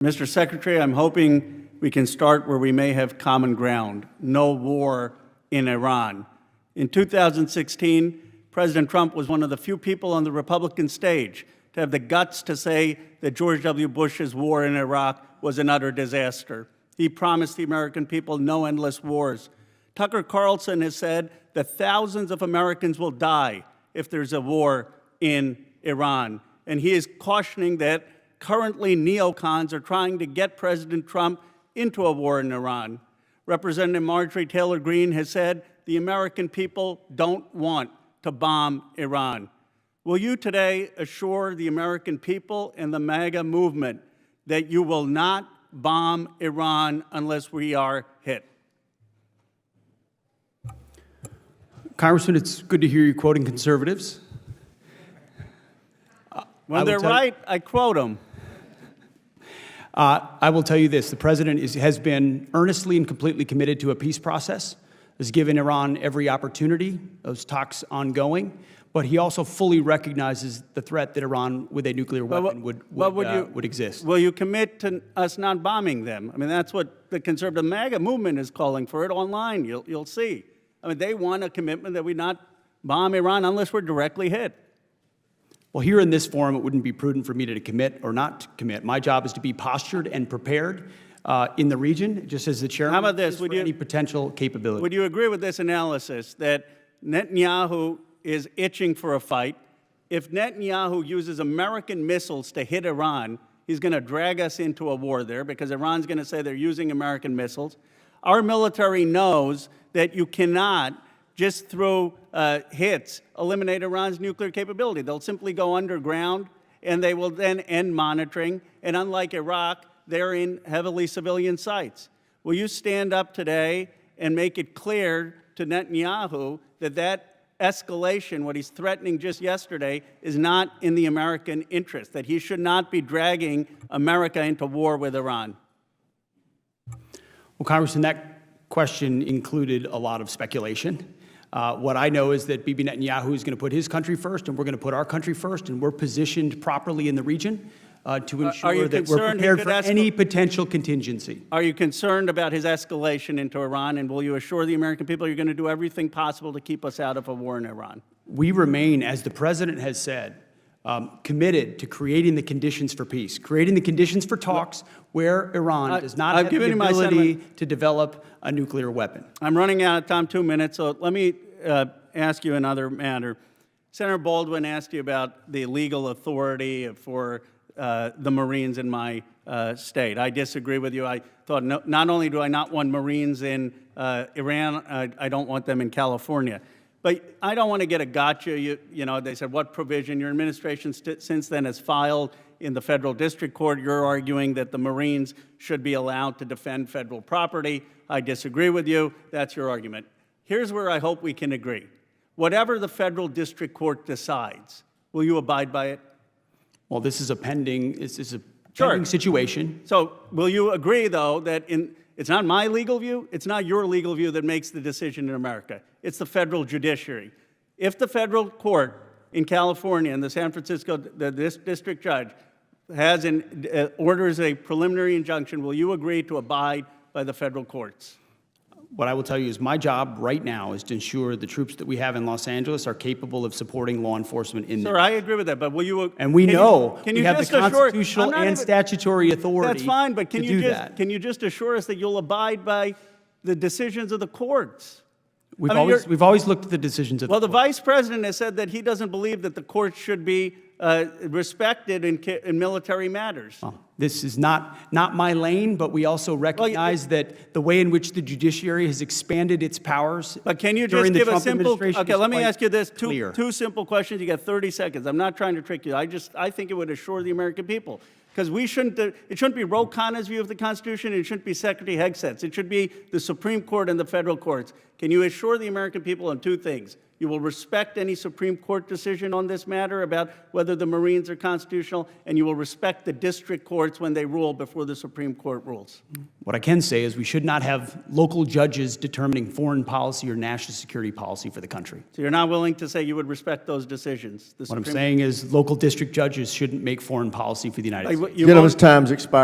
Mr. Secretary, I'm hoping we can start where we may have common ground: no war in Iran. In 2016, President Trump was one of the few people on the Republican stage to have the guts to say that George W. Bush's war in Iraq was an utter disaster. He promised the American people no endless wars. Tucker Carlson has said that thousands of Americans will die if there's a war in Iran. And he is cautioning that currently neocons are trying to get President Trump into a war in Iran. Representative Marjorie Taylor Greene has said the American people don't want to bomb Iran. Will you today assure the American people and the MAGA movement that you will not bomb Iran unless we are hit? Congressman, it's good to hear you quoting conservatives. When they're right, I quote them. I will tell you this. The President has been earnestly and completely committed to a peace process, has given Iran every opportunity, those talks ongoing, but he also fully recognizes the threat that Iran with a nuclear weapon would exist. Will you commit to us not bombing them? I mean, that's what the conservative MAGA movement is calling for it online. You'll see. I mean, they want a commitment that we not bomb Iran unless we're directly hit. Well, here in this forum, it wouldn't be prudent for me to commit or not to commit. My job is to be postured and prepared in the region, just as the chairman. How about this? For any potential capability. Would you agree with this analysis that Netanyahu is itching for a fight? If Netanyahu uses American missiles to hit Iran, he's going to drag us into a war there because Iran's going to say they're using American missiles. Our military knows that you cannot just through hits eliminate Iran's nuclear capability. They'll simply go underground, and they will then end monitoring. And unlike Iraq, they're in heavily civilian sites. Will you stand up today and make it clear to Netanyahu that that escalation, what he's threatening just yesterday, is not in the American interest, that he should not be dragging America into war with Iran? Well, Congressman, that question included a lot of speculation. What I know is that Bibi Netanyahu is going to put his country first, and we're going to put our country first, and we're positioned properly in the region to ensure that we're prepared for any potential contingency. Are you concerned about his escalation into Iran, and will you assure the American people you're going to do everything possible to keep us out of a war in Iran? We remain, as the President has said, committed to creating the conditions for peace, creating the conditions for talks where Iran does not have the ability to develop a nuclear weapon. I'm running out of time, 2 minutes, so let me ask you another matter. Senator Baldwin asked you about the legal authority for the Marines in my state. I disagree with you. I thought not only do I not want Marines in Iran, I don't want them in California. But I don't want to get a gotcha. You know, they said, what provision? Your administration since then has filed in the federal district court. You're arguing that the Marines should be allowed to defend federal property. I disagree with you. That's your argument. Here's where I hope we can agree. Whatever the federal district court decides, will you abide by it? Well, this is a pending situation. So will you agree, though, that it's not my legal view, it's not your legal view that makes the decision in America. It's the federal judiciary. If the federal court in California and the San Francisco district judge has orders a preliminary injunction, will you agree to abide by the federal courts? What I will tell you is my job right now is to ensure the troops that we have in Los Angeles are capable of supporting law enforcement in there. Sir, I agree with that, but will you? And we know we have the constitutional and even, statutory authority. That's fine, but can you just assure us that you'll abide by the decisions of the courts? We've always looked at the decisions of the courts. Well, the vice president has said that he doesn't believe that the courts should be respected in military matters. Well, this is not my lane, but we also recognize that the way in which the judiciary has expanded its powers. But can you just give a simple? Okay, let me ask you this: two simple questions. You got 30 seconds. I'm not trying to trick you. I think it would assure the American people. Because it shouldn't be Ro Khanna's view of the Constitution, and it shouldn't be Secretary Hegseth's. It should be the Supreme Court and the federal courts. Can you assure the American people on two things? You will respect any Supreme Court decision on this matter about whether the Marines are constitutional, and you will respect the district courts when they rule before the Supreme Court rules. What I can say is we should not have local judges determining foreign policy or national security policy for the country. So you're not willing to say you would respect those decisions? What I'm saying is local district judges shouldn't make foreign policy for the United States. Gentleman's time's expired.